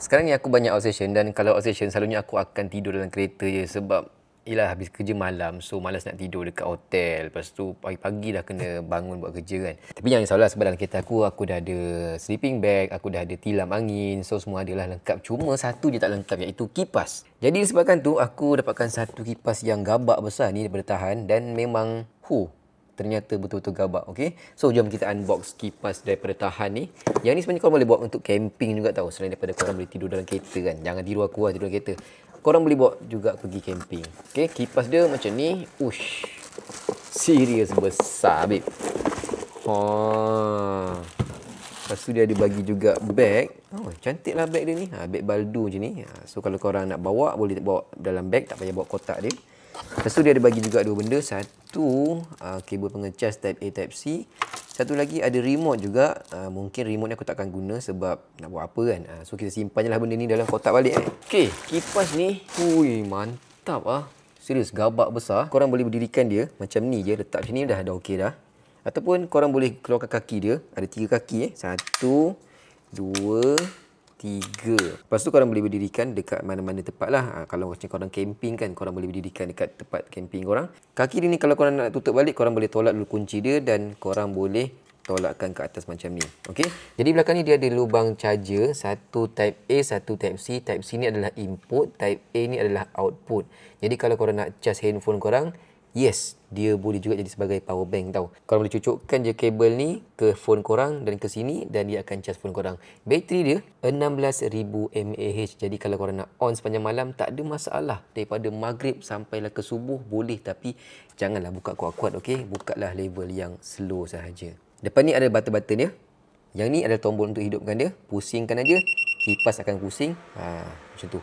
Sekarang ni aku banyak outstation dan kalau outstation selalunya aku akan tidur dalam kereta je sebab yelah habis kerja malam, so malas nak tidur dekat hotel. Lepas tu pagi-pagi dah kena bangun buat kerja kan. Tapi jangan risaulah sebab dalam kereta aku dah ada sleeping bag, aku dah ada tilam angin, so semua adalah lengkap. Cuma satu je tak lengkap, iaitu kipas. Jadi disebabkan tu aku dapatkan satu kipas yang gabak besar ni daripada Tahan dan memang ternyata betul-betul gabak. Okay, so jom kita unbox kipas daripada Tahan ni. Yang ni sebenarnya korang boleh bawa untuk camping juga tau. Selain daripada korang boleh tidur dalam kereta kan. Jangan tidur aku lah, tidur dalam kereta. Korang boleh bawa juga pergi camping. Okay, kipas dia macam ni. Ush, serius besar babe. Lepas tu dia ada bagi juga bag. Cantik lah bag dia ni. Bag baldu je ni. So kalau korang nak bawa, boleh bawa dalam bag, tak payah bawa kotak dia. Lepas tu dia ada bagi juga dua benda. Satu, kabel pengecas type A, type C. Satu lagi ada remote juga. Mungkin remote ni aku takkan guna sebab nak buat apa kan. So kita simpan je lah benda ni dalam kotak balik. Okay, kipas ni. Mantap ah. Serius, gabak besar. Korang boleh berdirikan dia macam ni je. Letak macam ni dah okey dah. Ataupun korang boleh keluarkan kaki dia. Ada 3 kaki. 1, 2, 3. Lepas tu korang boleh berdirikan dekat mana-mana tempat lah. Kalau macam korang camping kan, korang boleh berdirikan dekat tempat camping korang. Kaki dia ni kalau korang nak tutup balik, korang boleh tolak dulu kunci dia dan korang boleh tolakkan ke atas macam ni. Okey. Jadi belakang ni dia ada lubang charger, satu type A, satu type C. Type C ni adalah input, type A ni adalah output. Jadi kalau korang nak charge handphone korang, yes, dia boleh juga jadi sebagai power bank tau. Korang boleh cucukkan je kabel ni ke phone korang dan ke sini dan dia akan charge phone korang. Bateri dia 16,000 mAh. Jadi kalau korang nak on sepanjang malam, tak ada masalah. Daripada maghrib sampailah ke subuh boleh, tapi janganlah buka kuat-kuat, okey? Bukalah level yang slow sahaja. Depan ni ada button-button dia. Yang ni adalah tombol untuk hidupkan dia. Pusingkan aja, kipas akan pusing. Macam tu.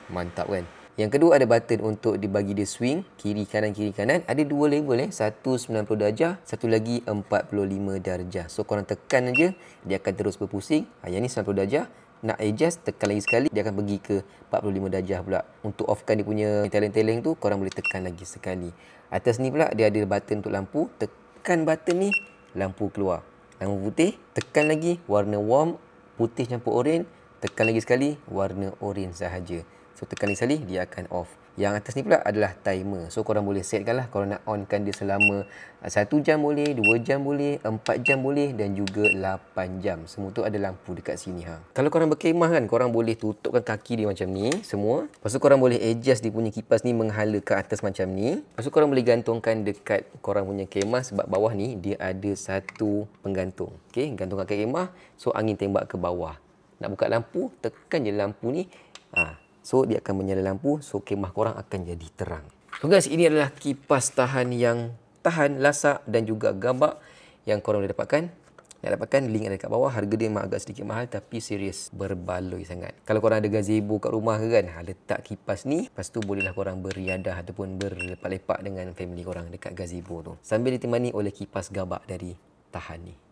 Mantap kan? Yang kedua ada button untuk dibagi dia swing, kiri kanan. Ada dua level satu 90 darjah, satu lagi 45 darjah. So korang tekan aja, dia akan terus berpusing. Yang ni 90 darjah. Nak adjust, tekan lagi sekali, dia akan pergi ke 45 darjah pula. Untuk offkan dia punya teleng-teleng tu, korang boleh tekan lagi sekali. Atas ni pula dia ada button untuk lampu. Tekan button ni, lampu keluar. Lampu putih, tekan lagi, warna warm, putih campur oren. Tekan lagi sekali, warna oren sahaja. So tekan lagi sekali, dia akan off. Yang atas ni pula adalah timer. So korang boleh setkan lah. Korang nak onkan dia selama 1 jam boleh, 2 jam boleh, 4 jam boleh dan juga 8 jam. Semua tu ada lampu dekat sini. Kalau korang berkemah kan, korang boleh tutupkan kaki dia macam ni semua. Lepas tu korang boleh adjust dia punya kipas ni menghala ke atas macam ni. Lepas tu korang boleh gantungkan dekat korang punya kemah sebab bawah ni dia ada satu penggantung. Okay, gantungkan kat kemah. So angin tembak ke bawah. Nak buka lampu, tekan je lampu ni. So dia akan menyala lampu, so kemah korang akan jadi terang. So guys, ini adalah kipas Tahan yang tahan lasak dan juga gabak yang korang boleh dapatkan. Nak dapatkan, link ada kat bawah. Harga dia memang agak sedikit mahal tapi serius berbaloi sangat. Kalau korang ada gazebo kat rumah ke kan, letak kipas ni, lepas tu bolehlah korang beriadah ataupun berlepak-lepak dengan family korang dekat gazebo tu. Sambil ditemani oleh kipas gabak dari Tahan ni.